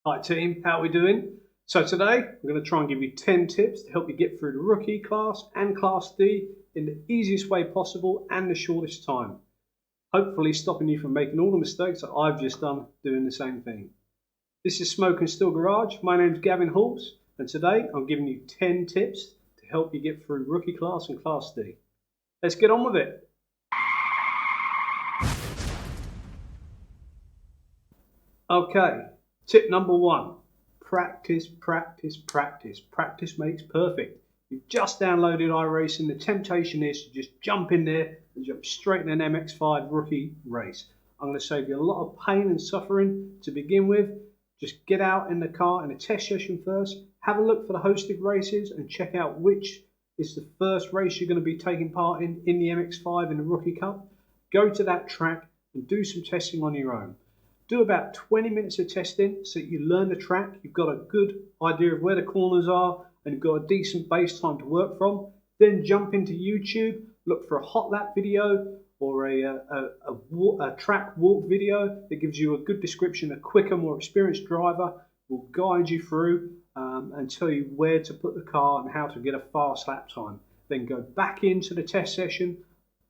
Hi team, how are we doing? So today I'm going to try and give you 10 tips to help you get through the rookie class and class D in the easiest way possible and the shortest time. Hopefully stopping you from making all the mistakes that I've just done doing the same thing. This is Smoke and Still Garage. My name's Gavin Halls and today I'm giving you 10 tips to help you get through rookie class and class D. Let's get on with it. Okay. Tip number 1, practice, practice, practice. Practice makes perfect. You've just downloaded iRacing. The temptation is to just jump in there and jump straight in an MX-5 rookie race. I'm going to save you a lot of pain and suffering to begin with. Just get out in the car in a test session first. Have a look for the hosted races and check out which is the first race you're going to be taking part in the MX-5 in the Rookie Cup. Go to that track and do some testing on your own. Do about 20 minutes of testing so that you learn the track, you've got a good idea of where the corners are and you've got a decent base time to work from. Then jump into YouTube, look for a hot lap video or a track walk video that gives you a good description. A quicker, more experienced driver will guide you through and tell you where to put the car and how to get a fast lap time. Then go back into the test session.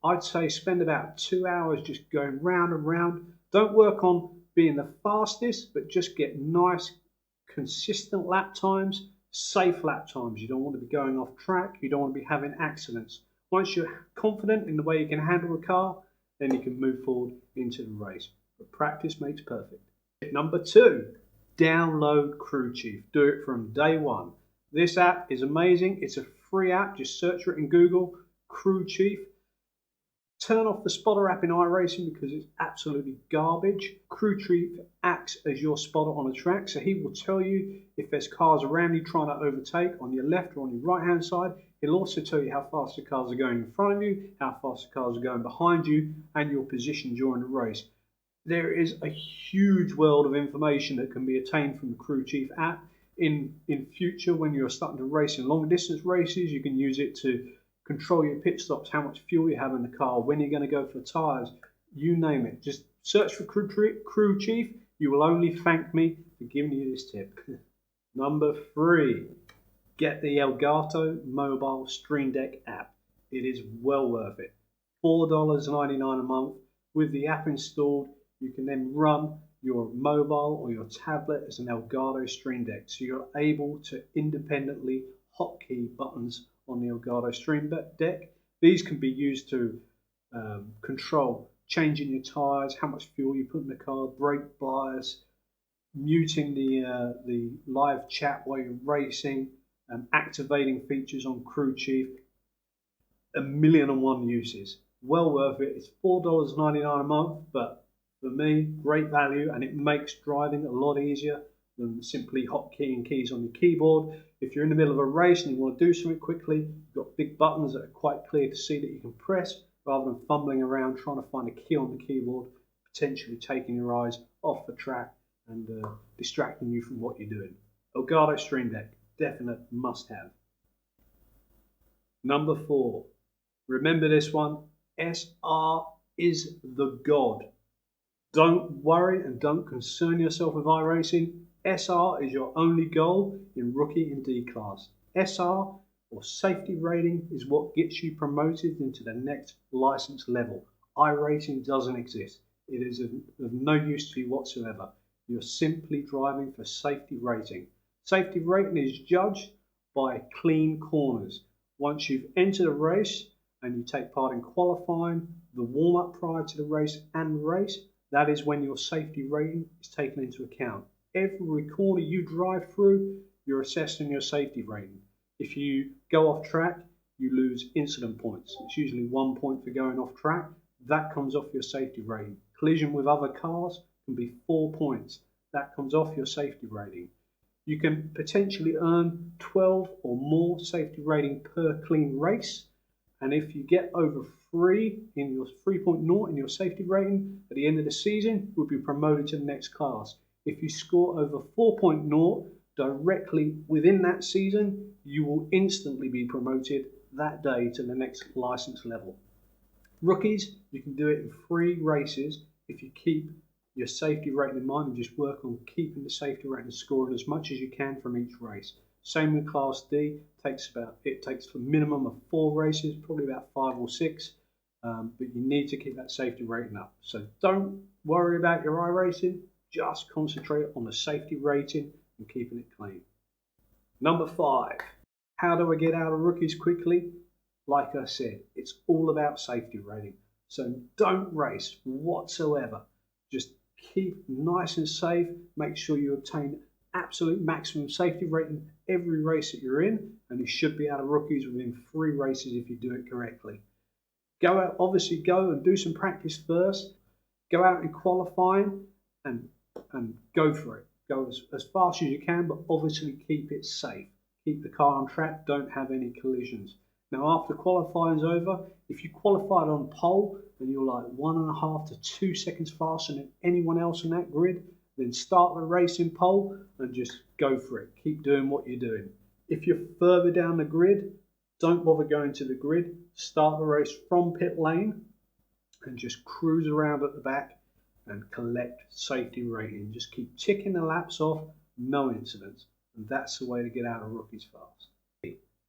I'd say spend about 2 hours just going round and round. Don't work on being the fastest, but just get nice, consistent lap times, safe lap times. You don't want to be going off track. You don't want to be having accidents. Once you're confident in the way you can handle the car, then you can move forward into the race. But practice makes perfect. Tip number 2, download Crew Chief. Do it from day one. This app is amazing. It's a free app. Just search for it in Google, Crew Chief. Turn off the spotter app in iRacing because it's absolutely garbage. Crew Chief acts as your spotter on the track, so he will tell you if there's cars around you trying to overtake on your left or on your right hand side. He'll also tell you how fast the cars are going in front of you, how fast the cars are going behind you, and your position during the race. There is a huge world of information that can be attained from the Crew Chief app. In future, when you're starting to race in long distance races, you can use it to control your pit stops, how much fuel you have in the car, when you're going to go for tyres, you name it. Just search for Crew Chief. You will only thank me for giving you this tip. Number 3, get the Elgato mobile Stream Deck app. It is well worth it. $4.99 a month. With the app installed, you can then run your mobile or your tablet as an Elgato Stream Deck. So you're able to independently hotkey buttons on the Elgato Stream Deck. These can be used to control changing your tyres, how much fuel you put in the car, brake bias, muting the live chat while you're racing, activating features on Crew Chief. 1,000,001 uses. Well worth it. It's $4.99 a month, but for me, great value, and it makes driving a lot easier than simply hotkeying keys on your keyboard. If you're in the middle of a race and you want to do something quickly, you've got big buttons that are quite clear to see that you can press, rather than fumbling around trying to find a key on the keyboard, potentially taking your eyes off the track and distracting you from what you're doing. Elgato Stream Deck, definite must-have. Number 4, remember this one, SR is the God. Don't worry and don't concern yourself with iRacing. SR is your only goal in rookie and D class. SR, or safety rating, is what gets you promoted into the next license level. iRacing doesn't exist. It is of no use to you whatsoever. You're simply driving for safety rating. Safety rating is judged by clean corners. Once you've entered a race and you take part in qualifying, the warm-up prior to the race and the race, that is when your safety rating is taken into account. Every corner you drive through, you're assessing your safety rating. If you go off track, you lose incident points. It's usually 1 point for going off track. That comes off your safety rating. Collision with other cars can be 4 points. That comes off your safety rating. You can potentially earn 12 or more safety rating per clean race. And if you get over 3 in your 3.0 in your safety rating, at the end of the season, you'll be promoted to the next class. If you score over 4.0 directly within that season, you will instantly be promoted that day to the next license level. Rookies, you can do it in 3 races if you keep your safety rating in mind and just work on keeping the safety rating scoring as much as you can from each race. Same with Class D, it takes for a minimum of 4 races, probably about 5 or 6, but you need to keep that safety rating up. So don't worry about your iRacing, just concentrate on the safety rating and keeping it clean. Number 5, how do I get out of rookies quickly? Like I said, it's all about safety rating. So don't race whatsoever. Just keep nice and safe. Make sure you obtain absolute maximum safety rating every race that you're in, and you should be out of rookies within 3 races if you do it correctly. Go out, obviously go and do some practice first. Go out in qualifying and go for it. Go as fast as you can, but obviously keep it safe. Keep the car on track, don't have any collisions. Now after qualifying's over, if you qualified on pole and you're like 1.5 to 2 seconds faster than anyone else in that grid, then start the race in pole and just go for it. Keep doing what you're doing. If you're further down the grid, don't bother going to the grid. Start the race from pit lane and just cruise around at the back and collect safety rating. Just keep ticking the laps off, no incidents. And that's the way to get out of rookies fast.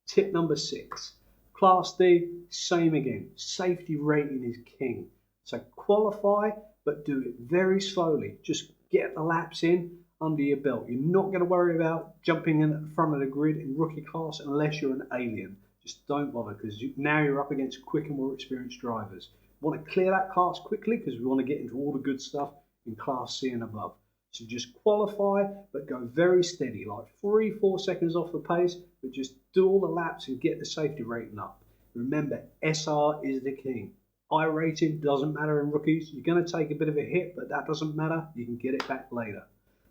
Tip number 6. Class D, same again. Safety rating is king. So qualify, but do it very slowly. Just get the laps in under your belt. You're not going to worry about jumping in at the front of the grid in rookie class unless you're an alien. Just don't bother, because now you're up against quicker, more experienced drivers. We want to clear that class quickly because we want to get into all the good stuff in Class C and above. So just qualify, but go very steady, like 3-4 seconds off the pace, but just do all the laps and get the safety rating up. Remember, SR is the king. iRating doesn't matter in rookies. You're going to take a bit of a hit, but that doesn't matter. You can get it back later.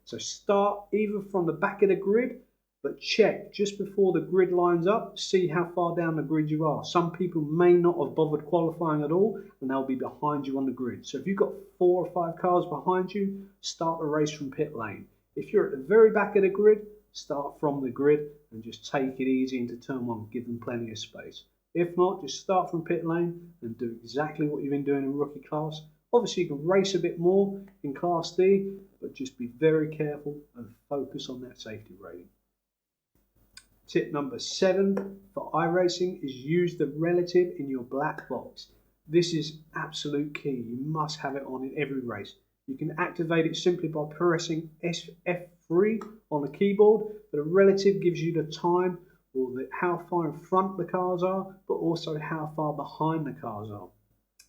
So start either from the back of the grid, but check just before the grid lines up, see how far down the grid you are. Some people may not have bothered qualifying at all, and they'll be behind you on the grid. So if you've got 4 or 5 cars behind you, start the race from pit lane. If you're at the very back of the grid, start from the grid and just take it easy into turn 1, give them plenty of space. If not, just start from pit lane and do exactly what you've been doing in rookie class. Obviously you can race a bit more in Class D, but just be very careful and focus on that safety rating. Tip number 7 for iRacing is use the relative in your black box. This is absolute key. You must have it on in every race. You can activate it simply by pressing F3 on the keyboard, but a relative gives you the time or how far in front the cars are, but also how far behind the cars are.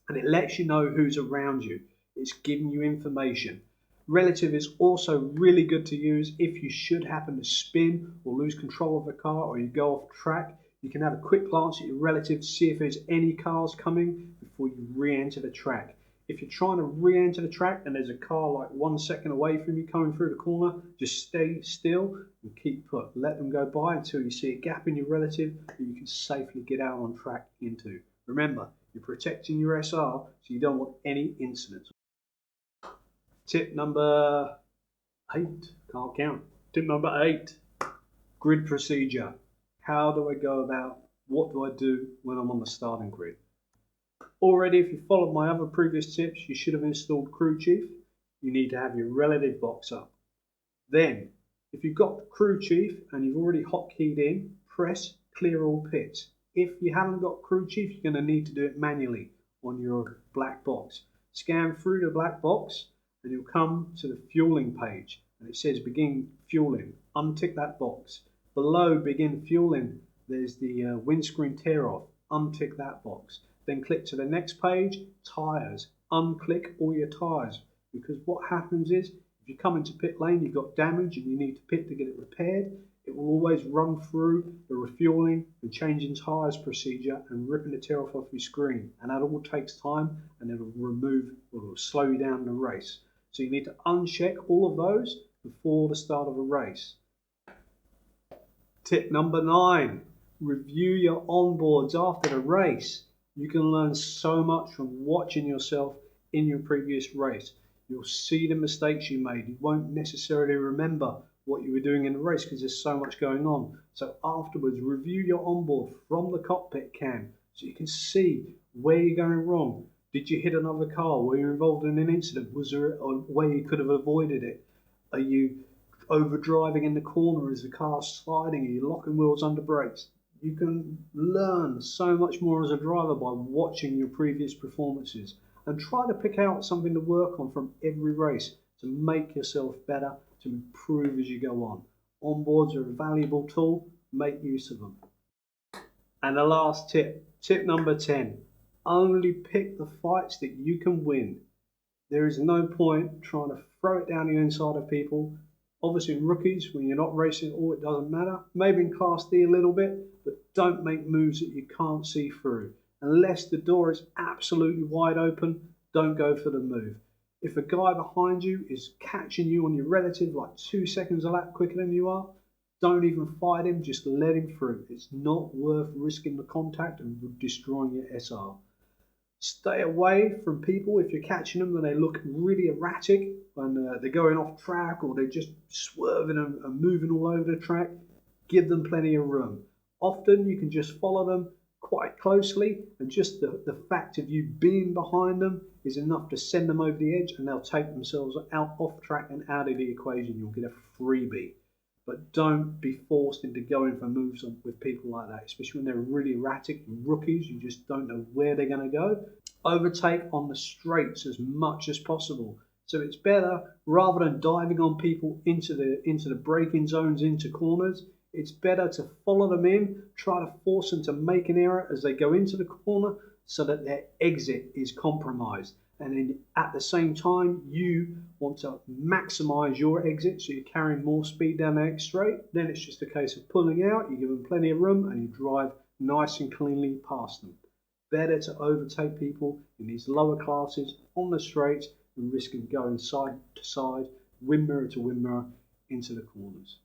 And it lets you know who's around you. It's giving you information. Relative is also really good to use if you should happen to spin or lose control of the car, or you go off track. You can have a quick glance at your relative to see if there's any cars coming before you re-enter the track. If you're trying to re-enter the track and there's a car like 1 second away from you coming through the corner, just stay still and keep put. Let them go by until you see a gap in your relative that you can safely get out on track into. Remember, you're protecting your SR, so you don't want any incidents. Tip number 8, can't count. Tip number 8, grid procedure. How do I go about, what do I do when I'm on the starting grid? Already, if you followed my other previous tips, you should have installed Crew Chief. You need to have your relative box up. Then, if you've got Crew Chief and you've already hotkeyed in, press clear all pits. If you haven't got Crew Chief, you're going to need to do it manually on your black box. Scan through the black box and you'll come to the fueling page, and it says begin fueling. Untick that box. Below begin fueling, there's the windscreen tear off. Untick that box. Then click to the next page, tyres. Unclick all your tyres, because what happens is if you come into pit lane, you've got damage and you need to pit to get it repaired, it will always run through the refueling and changing tyres procedure and ripping the tear off your screen, and that all takes time and it'll slow you down in the race. So you need to uncheck all of those before the start of a race. Tip number 9, review your onboards after the race. You can learn so much from watching yourself in your previous race. You'll see the mistakes you made. You won't necessarily remember what you were doing in the race because there's so much going on. So afterwards, review your onboard from the cockpit cam so you can see where you're going wrong. Did you hit another car? Were you involved in an incident? Was there a way you could have avoided it? Are you over driving in the corner? Is the car sliding? Are you locking wheels under brakes? You can learn so much more as a driver by watching your previous performances and try to pick out something to work on from every race to make yourself better, to improve as you go on. Onboards are a valuable tool. Make use of them. And the last tip, tip number 10. Only pick the fights that you can win. There is no point trying to throw it down the inside of people. Obviously in rookies, when you're not racing at all, it doesn't matter. Maybe in Class D a little bit, but don't make moves that you can't see through. Unless the door is absolutely wide open, don't go for the move. If a guy behind you is catching you on your relative like 2 seconds a lap quicker than you are, don't even fight him, just let him through. It's not worth risking the contact and destroying your SR. Stay away from people if you're catching them and they look really erratic and they're going off track or they're just swerving and moving all over the track. Give them plenty of room. Often you can just follow them quite closely and just the fact of you being behind them is enough to send them over the edge and they'll take themselves out off track and out of the equation. You'll get a freebie. But don't be forced into going for moves with people like that, especially when they're really erratic and rookies. You just don't know where they're going to go. Overtake on the straights as much as possible. So it's better, rather than diving on people into the braking zones, into corners, it's better to follow them in, try to force them to make an error as they go into the corner so that their exit is compromised. And then at the same time, you want to maximize your exit, so you're carrying more speed down the next straight. Then it's just a case of pulling out, you give them plenty of room, and you drive nice and cleanly past them. Better to overtake people in these lower classes on the straights and risking going side to side, wind mirror to wind mirror into the corners.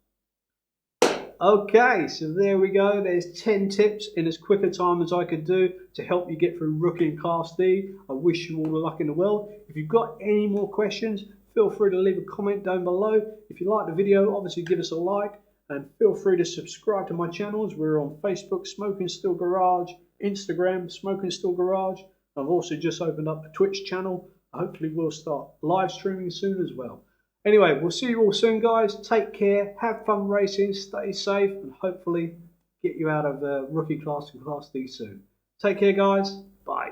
Okay, so there we go. There's 10 tips in as quick a time as I could do to help you get through rookie and Class D. I wish you all the luck in the world. If you've got any more questions, feel free to leave a comment down below. If you like the video, obviously give us a like and feel free to subscribe to my channels. We're on Facebook, Smoking Still Garage, Instagram, Smoking Still Garage. I've also just opened up a Twitch channel. Hopefully we'll start live streaming soon as well. Anyway, we'll see you all soon, guys. Take care, have fun racing, stay safe, and hopefully get you out of rookie class and Class D soon. Take care, guys. Bye.